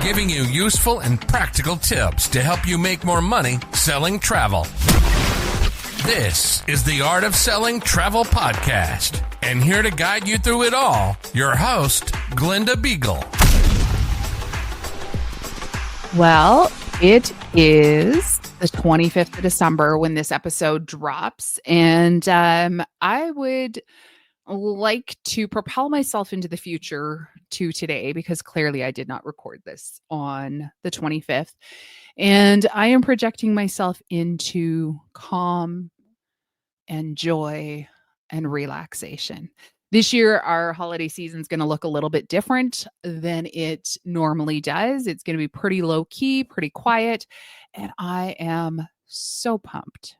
giving you useful and practical tips to help you make more money selling travel. This is the Art of Selling Travel Podcast, and here to guide you through it all, your host, Glenda Beagle. Well, it is the 25th of December when this episode drops, and I would like to propel myself into the future to today, because clearly I did not record this on the 25th, and I am projecting myself into calm and joy and relaxation. This year, our holiday season is going to look a little bit different than it normally does. It's going to be pretty low key, pretty quiet, and I am so pumped.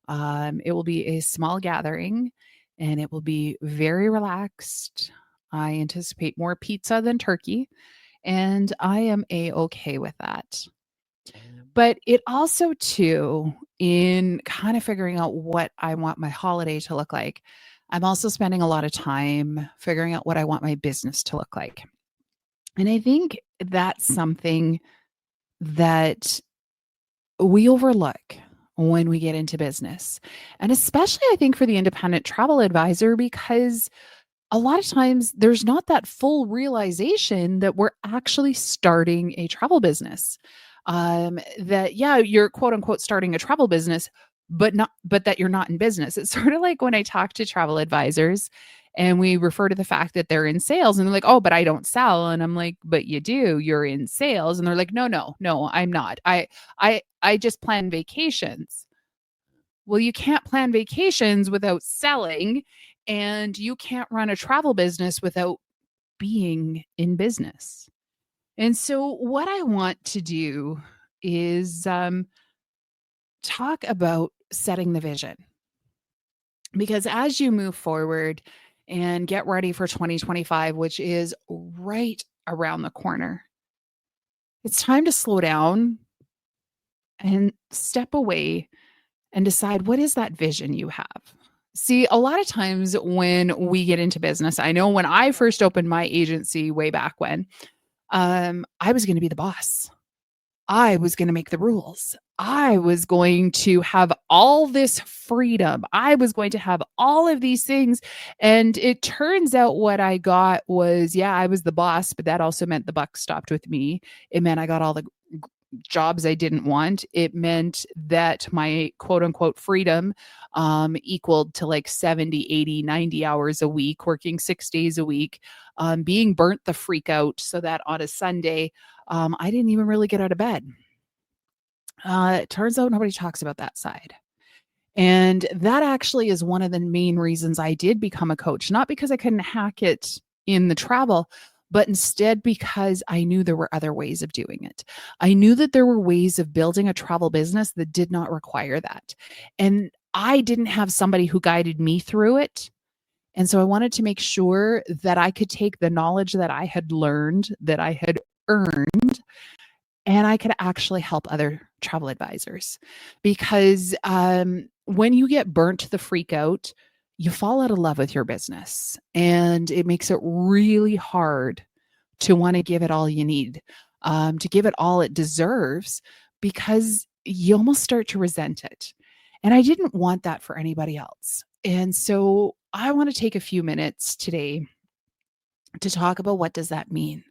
It will be a small gathering, and it will be very relaxed. I anticipate more pizza than turkey, and I am a-okay with that. But it also, too, in kind of figuring out what I want my holiday to look like, I'm also spending a lot of time figuring out what I want my business to look like. And I think that's something that we overlook when we get into business. And especially, I think, for the independent travel advisor, because a lot of times there's not that full realization that we're actually starting a travel business. That, yeah, you're quote unquote starting a travel business, but that you're not in business. It's sort of like when I talk to travel advisors and we refer to the fact that they're in sales, and they're like, oh, but I don't sell. And I'm like, but you do, you're in sales. And they're like, no, I'm not. I just plan vacations. Well, you can't plan vacations without selling, and you can't run a travel business without being in business. And so what I want to do is talk about setting the vision. Because as you move forward and get ready for 2025, which is right around the corner, it's time to slow down and step away and decide, what is that vision you have? See, a lot of times when we get into business, I know when I first opened my agency way back when, I was going to be the boss. I was going to make the rules. I was going to have all this freedom. I was going to have all of these things. And it turns out what I got was, yeah, I was the boss, but that also meant the buck stopped with me. It meant I got all the jobs I didn't want. It meant that my quote unquote freedom equaled to like 70, 80, 90 hours a week, working 6 days a week, being burnt the freak out so that on a Sunday, I didn't even really get out of bed. It turns out nobody talks about that side. And that actually is one of the main reasons I did become a coach, not because I couldn't hack it in the travel, but instead because I knew there were other ways of doing it. I knew that there were ways of building a travel business that did not require that. And I didn't have somebody who guided me through it. And so I wanted to make sure that I could take the knowledge that I had learned, that I had earned, and I could actually help other travel advisors. Because when you get burnt the freak out, you fall out of love with your business, and it makes it really hard to want to give it all you need, to give it all it deserves, because you almost start to resent it. And I didn't want that for anybody else. And so I want to take a few minutes today to talk about, what does that mean?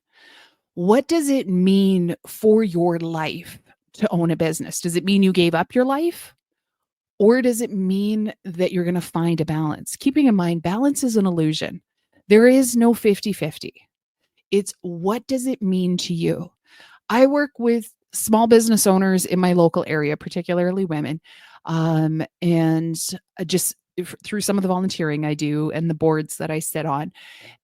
What does it mean for your life to own a business? Does it mean you gave up your life? Or does it mean that you're going to find a balance? Keeping in mind, balance is an illusion. There is no 50-50. It's, what does it mean to you? I work with small business owners in my local area, particularly women. And just through some of the volunteering I do and the boards that I sit on.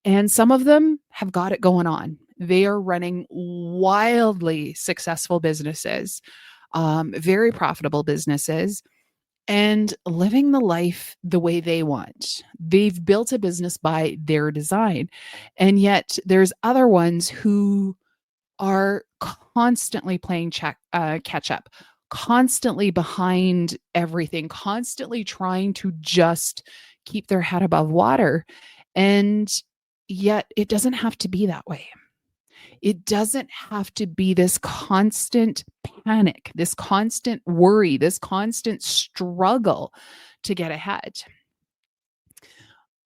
And some of them have got it going on. They are running wildly successful businesses, very profitable businesses, and living the life the way they want. They've built a business by their design. And yet there's other ones who are constantly playing catch up, constantly behind everything, constantly trying to just keep their head above water. And yet it doesn't have to be that way. It doesn't have to be this constant panic, this constant worry, this constant struggle to get ahead.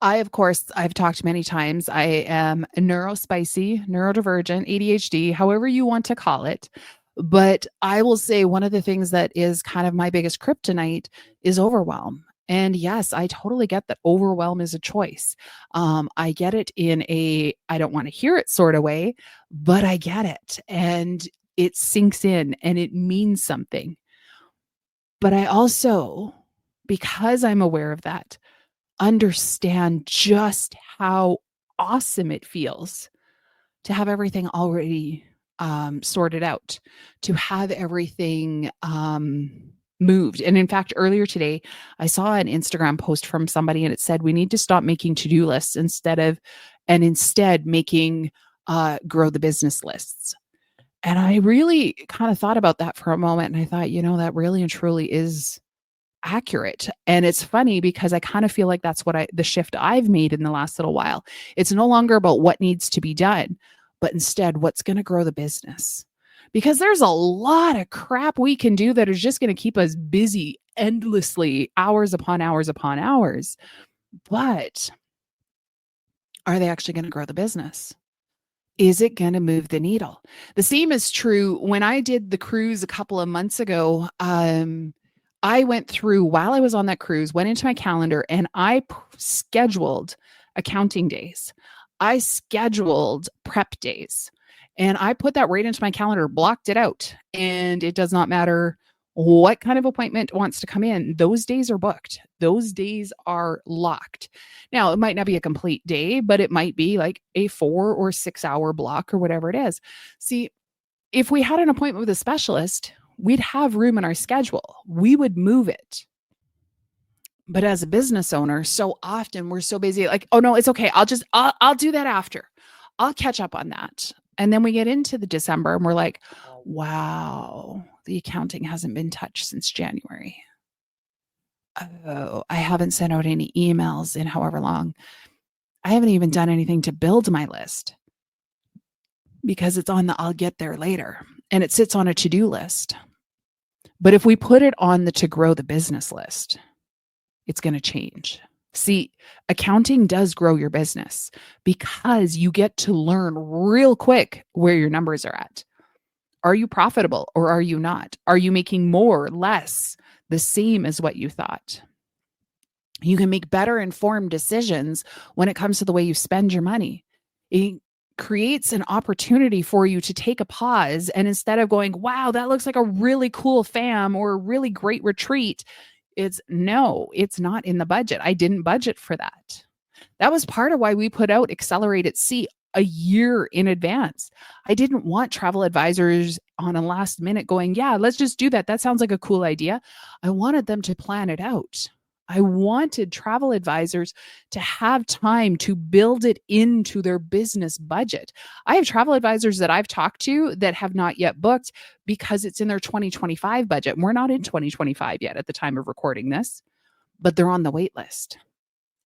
Of course, I've talked many times. I am neurospicy, neurodivergent, ADHD, however you want to call it. But I will say one of the things that is kind of my biggest kryptonite is overwhelm. And yes, I totally get that overwhelm is a choice. I get it in a I don't want to hear it sort of way, but I get it. And it sinks in and it means something. But I also, because I'm aware of that, understand just how awesome it feels to have everything already sorted out, to have everything moved. And in fact, earlier today, I saw an Instagram post from somebody and it said, we need to stop making to-do lists instead making grow the business lists. And I really kind of thought about that for a moment. And I thought, that really and truly is accurate. And it's funny because I kind of feel like that's the shift I've made in the last little while. It's no longer about what needs to be done, but instead what's going to grow the business. Because there's a lot of crap we can do that is just going to keep us busy endlessly, hours upon hours upon hours. But are they actually going to grow the business? Is it going to move the needle? The same is true when I did the cruise a couple of months ago. I went through while I was on that cruise, went into my calendar and I scheduled accounting days. I scheduled prep days and I put that right into my calendar, blocked it out. And it does not matter what kind of appointment wants to come in. Those days are booked. Those days are locked. Now, it might not be a complete day, but it might be like a 4 or 6 hour block or whatever it is. See, if we had an appointment with a specialist, we'd have room in our schedule. We would move it. But as a business owner, so often we're so busy, like, oh no, it's okay. I'll do that after. I'll catch up on that. And then we get into the December and we're like, wow, the accounting hasn't been touched since January. Oh, I haven't sent out any emails in however long. I haven't even done anything to build my list because it's on the I'll get there later and it sits on a to-do list. But if we put it on the to grow the business list, it's going to change. See, accounting does grow your business because you get to learn real quick where your numbers are at. Are you profitable or are you not? Are you making more, less, the same as what you thought? You can make better informed decisions when it comes to the way you spend your money. It creates an opportunity for you to take a pause and instead of going, wow, that looks like a really cool fam or a really great retreat, it's not in the budget. I didn't budget for that. That was part of why we put out Accelerate at Sea a year in advance. I didn't want travel advisors on a last minute going, yeah, let's just do that. That sounds like a cool idea. I wanted them to plan it out. I wanted travel advisors to have time to build it into their business budget. I have travel advisors that I've talked to that have not yet booked because it's in their 2025 budget. We're not in 2025 yet at the time of recording this, but they're on the wait list.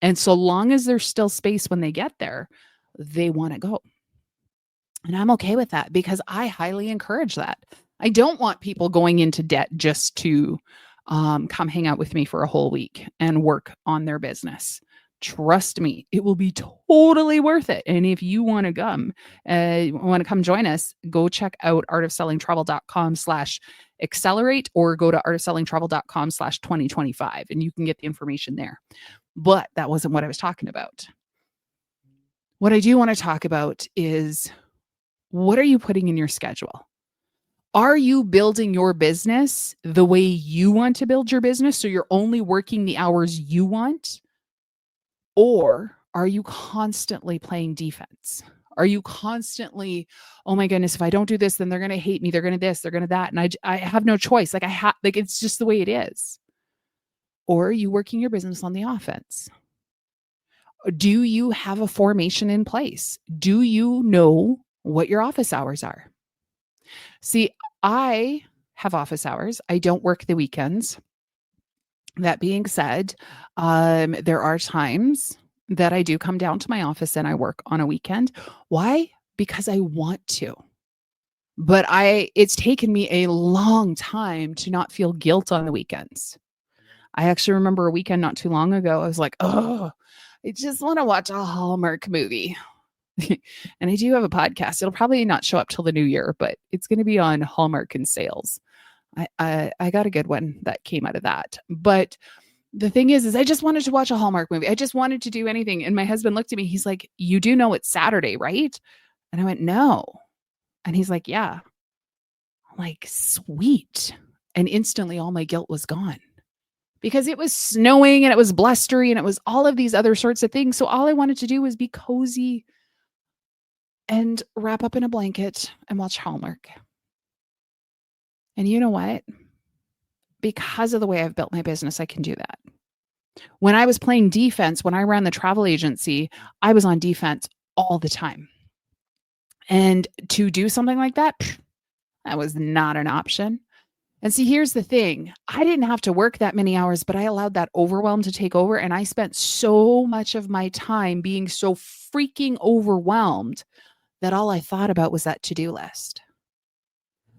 And so long as there's still space when they get there, they want to go. And I'm okay with that because I highly encourage that. I don't want people going into debt just to come hang out with me for a whole week and work on their business. Trust me, it will be totally worth it. And if you want to come join us, go check out artofsellingtravel.com/accelerate or go to artofsellingtravel.com/2025 and you can get the information there. But that wasn't what I was talking about. What I do want to talk about is, what are you putting in your schedule? Are you building your business the way you want to build your business so you're only working the hours you want? Or are you constantly playing defense? Are you constantly, oh my goodness, if I don't do this, then they're going to hate me. They're going to this, they're going to that. And I have no choice. Like it's just the way it is. Or are you working your business on the offense? Do you have a formation in place? Do you know what your office hours are? See, I have office hours. I don't work the weekends. That being said, there are times that I do come down to my office and I work on a weekend. Why? because I want to. But it's taken me a long time to not feel guilt on the weekends. I actually remember a weekend not too long ago. I was like, oh, I just want to watch a Hallmark movie. And I do have a podcast. It'll probably not show up till the new year, but it's going to be on Hallmark and sales. I got a good one that came out of that. But the thing is I just wanted to watch a Hallmark movie. I just wanted to do anything. And my husband looked at me. He's like, you do know it's Saturday, right? And I went, no. And he's like, yeah. I'm like, sweet. And instantly all my guilt was gone because it was snowing and it was blustery and it was all of these other sorts of things. So all I wanted to do was be cozy and wrap up in a blanket and watch Hallmark. And you know what? Because of the way I've built my business, I can do that. When I was playing defense, when I ran the travel agency, I was on defense all the time. And to do something like that, that was not an option. And see, here's the thing. I didn't have to work that many hours, but I allowed that overwhelm to take over. And I spent so much of my time being so freaking overwhelmed that all I thought about was that to-do list.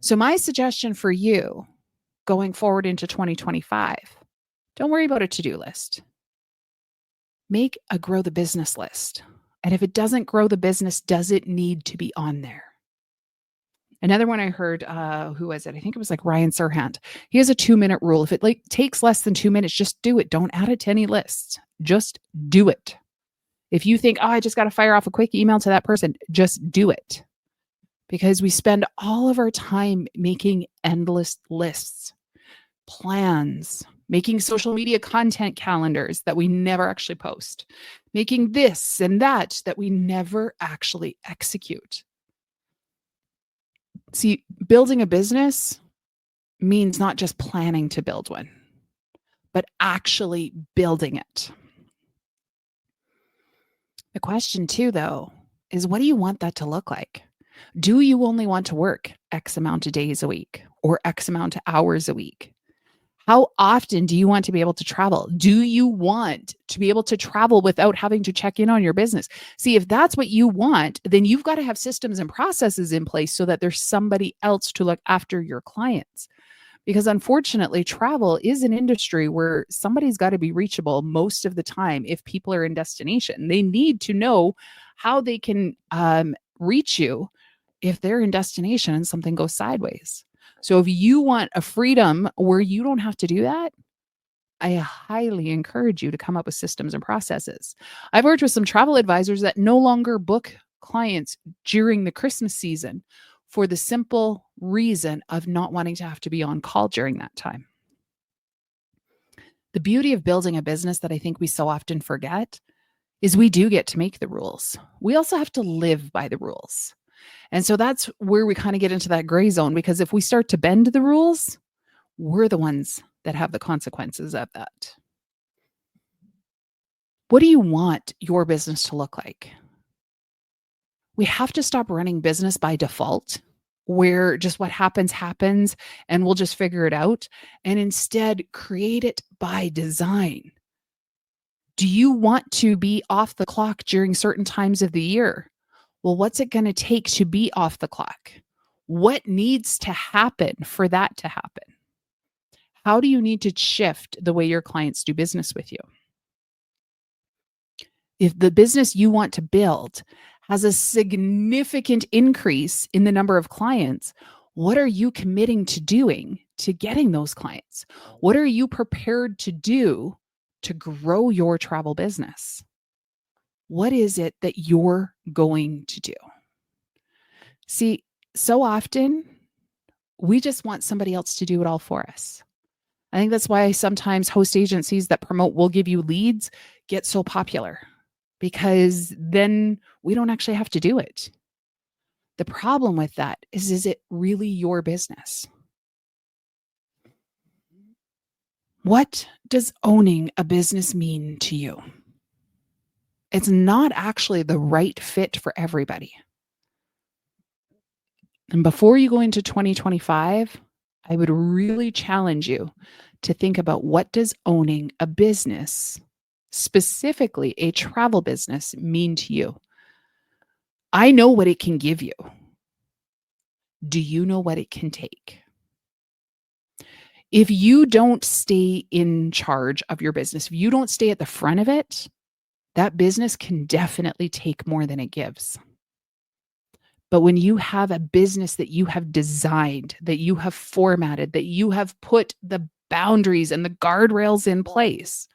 So my suggestion for you going forward into 2025, don't worry about a to-do list. Make a grow the business list. And if it doesn't grow the business, does it need to be on there? Another one I heard, who was it? I think it was like Ryan Serhant. He has a 2-minute rule. If it takes less than 2 minutes, just do it. Don't add it to any lists. Just do it. If you think, I just got to fire off a quick email to that person, just do it. Because we spend all of our time making endless lists, plans, making social media content calendars that we never actually post, making this and that we never actually execute. See, building a business means not just planning to build one, but actually building it. The question too, though, is what do you want that to look like? Do you only want to work X amount of days a week or X amount of hours a week? How often do you want to be able to travel? Do you want to be able to travel without having to check in on your business? See, if that's what you want, then you've got to have systems and processes in place so that there's somebody else to look after your clients. Because unfortunately, travel is an industry where somebody's got to be reachable most of the time if people are in destination. They need to know how they can reach you if they're in destination and something goes sideways. So if you want a freedom where you don't have to do that, I highly encourage you to come up with systems and processes. I've worked with some travel advisors that no longer book clients during the Christmas season for the simple reason of not wanting to have to be on call during that time. The beauty of building a business that I think we so often forget is we do get to make the rules. We also have to live by the rules. And so that's where we kind of get into that gray zone, because if we start to bend the rules, we're the ones that have the consequences of that. What do you want your business to look like? We have to stop running business by default, where just what happens, and we'll just figure it out, and instead create it by design. Do you want to be off the clock during certain times of the year? Well, what's it going to take to be off the clock? What needs to happen for that to happen? How do you need to shift the way your clients do business with you? If the business you want to build has a significant increase in the number of clients, what are you committing to doing to getting those clients? What are you prepared to do to grow your travel business? What is it that you're going to do? See, so often we just want somebody else to do it all for us. I think that's why sometimes host agencies that promote "we'll give you leads" get so popular, because then we don't actually have to do it. The problem with that is it really your business? What does owning a business mean to you? It's not actually the right fit for everybody. And before you go into 2025, I would really challenge you to think about, what does owning a business, specifically a travel business, mean to you? I know what it can give you. Do you know what it can take? If you don't stay in charge of your business, if you don't stay at the front of it, that business can definitely take more than it gives. But when you have a business that you have designed, that you have formatted, that you have put the boundaries and the guardrails in place,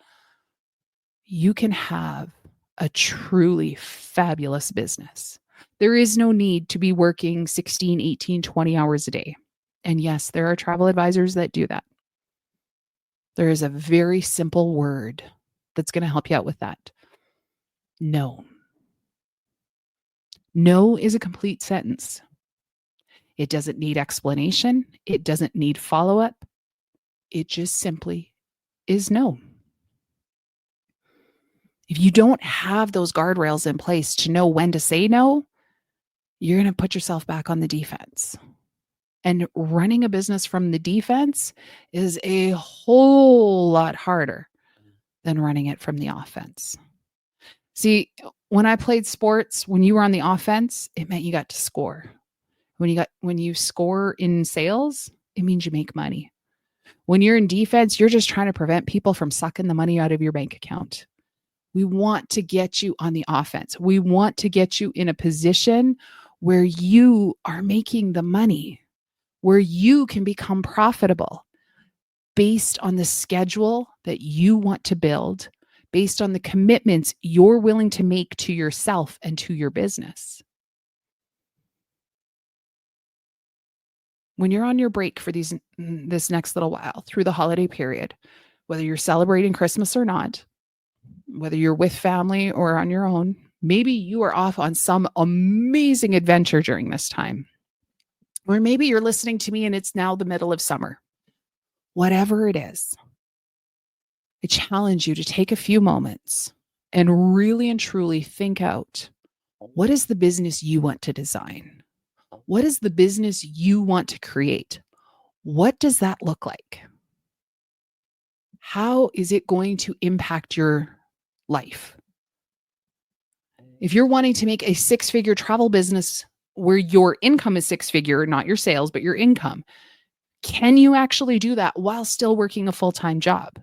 you can have a truly fabulous business. There is no need to be working 16, 18, 20 hours a day. And yes, there are travel advisors that do that. There is a very simple word that's going to help you out with that. No. No is a complete sentence. It doesn't need explanation. It doesn't need follow-up. It just simply is no. If you don't have those guardrails in place to know when to say no, you're going to put yourself back on the defense. And running a business from the defense is a whole lot harder than running it from the offense. See, when I played sports, when you were on the offense, it meant you got to score. When you score in sales, it means you make money. When you're in defense, you're just trying to prevent people from sucking the money out of your bank account. We want to get you on the offense. We want to get you in a position where you are making the money, where you can become profitable based on the schedule that you want to build, based on the commitments you're willing to make to yourself and to your business. When you're on your break for this next little while through the holiday period, whether you're celebrating Christmas or not, whether you're with family or on your own, maybe you are off on some amazing adventure during this time. Or maybe you're listening to me and it's now the middle of summer. Whatever it is, I challenge you to take a few moments and really and truly think out, what is the business you want to design? What is the business you want to create? What does that look like? How is it going to impact your life? If you're wanting to make a 6-figure travel business where your income is 6-figure, not your sales, but your income, can you actually do that while still working a full-time job?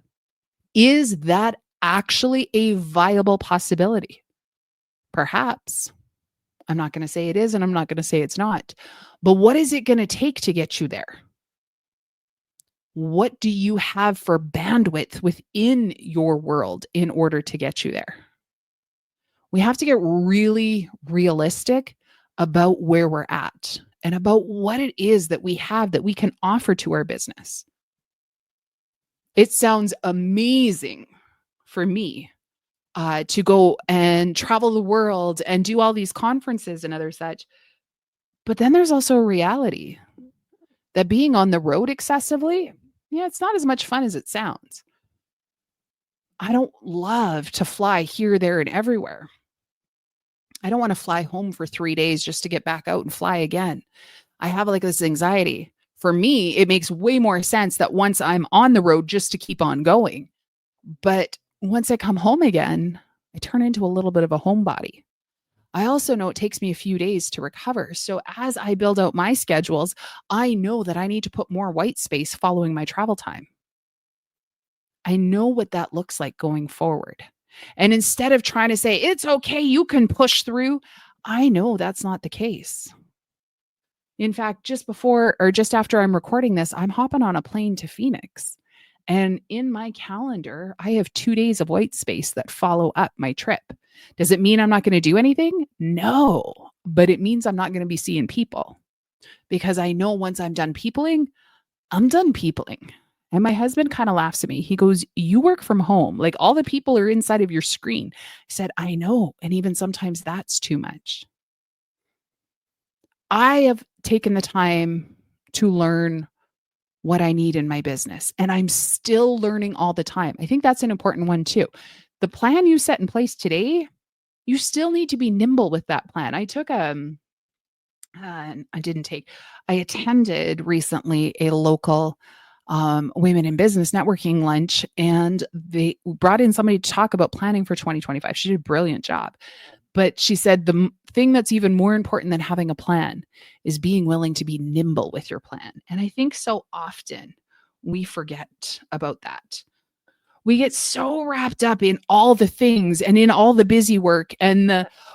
Is that actually a viable possibility? Perhaps. I'm not going to say it is, and I'm not going to say it's not. But what is it going to take to get you there? What do you have for bandwidth within your world in order to get you there? We have to get really realistic about where we're at and about what it is that we have that we can offer to our business. It sounds amazing for me to go and travel the world and do all these conferences and other such. But then there's also a reality that being on the road excessively, it's not as much fun as it sounds. I don't love to fly here, there, and everywhere. I don't want to fly home for 3 days just to get back out and fly again. I have like this anxiety. For me, it makes way more sense that once I'm on the road just to keep on going. But once I come home again, I turn into a little bit of a homebody. I also know it takes me a few days to recover. So as I build out my schedules, I know that I need to put more white space following my travel time. I know what that looks like going forward. And instead of trying to say, it's okay, you can push through, I know that's not the case. In fact, just before or just after I'm recording this, I'm hopping on a plane to Phoenix. And in my calendar, I have 2 days of white space that follow up my trip. Does it mean I'm not going to do anything? No, but it means I'm not going to be seeing people because I know once I'm done peopling, I'm done peopling. And my husband kind of laughs at me. He goes, you work from home. Like all the people are inside of your screen. I said, I know. And even sometimes that's too much. I have taken the time to learn what I need in my business. And I'm still learning all the time. I think that's an important one too. The plan you set in place today, you still need to be nimble with that plan. I attended recently a local women in business networking lunch, and they brought in somebody to talk about planning for 2025. She did a brilliant job. But she said the thing that's even more important than having a plan is being willing to be nimble with your plan. And I think so often we forget about that. We get so wrapped up in all the things and in all the busy work and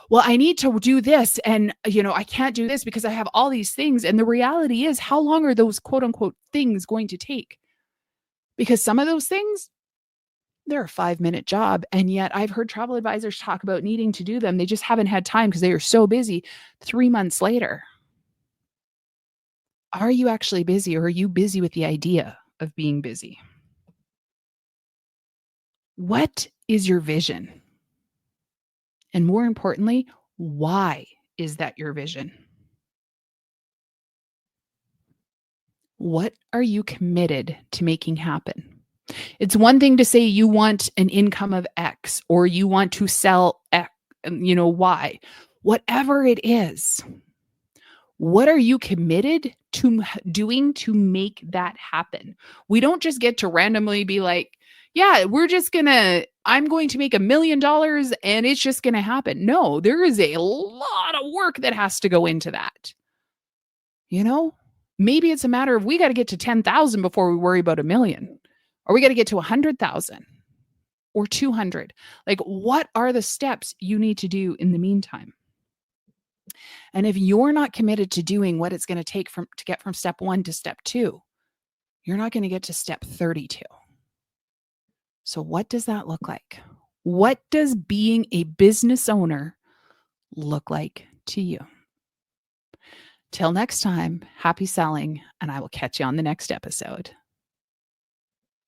well, I need to do this and, I can't do this because I have all these things. And the reality is, how long are those quote unquote things going to take? Because some of those things, they're a 5-minute job. And yet I've heard travel advisors talk about needing to do them. They just haven't had time because they are so busy 3 months later. Are you actually busy, or are you busy with the idea of being busy? What is your vision? And more importantly, why is that your vision? What are you committed to making happen? It's one thing to say you want an income of X, or you want to sell X, Y, whatever it is. What are you committed to doing to make that happen? We don't just get to randomly be like, yeah, I'm going to make $1 million and it's just going to happen. No, there is a lot of work that has to go into that. Maybe it's a matter of we got to get to 10,000 before we worry about $1 million, or we got to get to 100,000 or 200. Like, what are the steps you need to do in the meantime? And if you're not committed to doing what it's going to take to get from step 1 to step 2, you're not going to get to step 32. So what does that look like? What does being a business owner look like to you? Till next time, happy selling, and I will catch you on the next episode.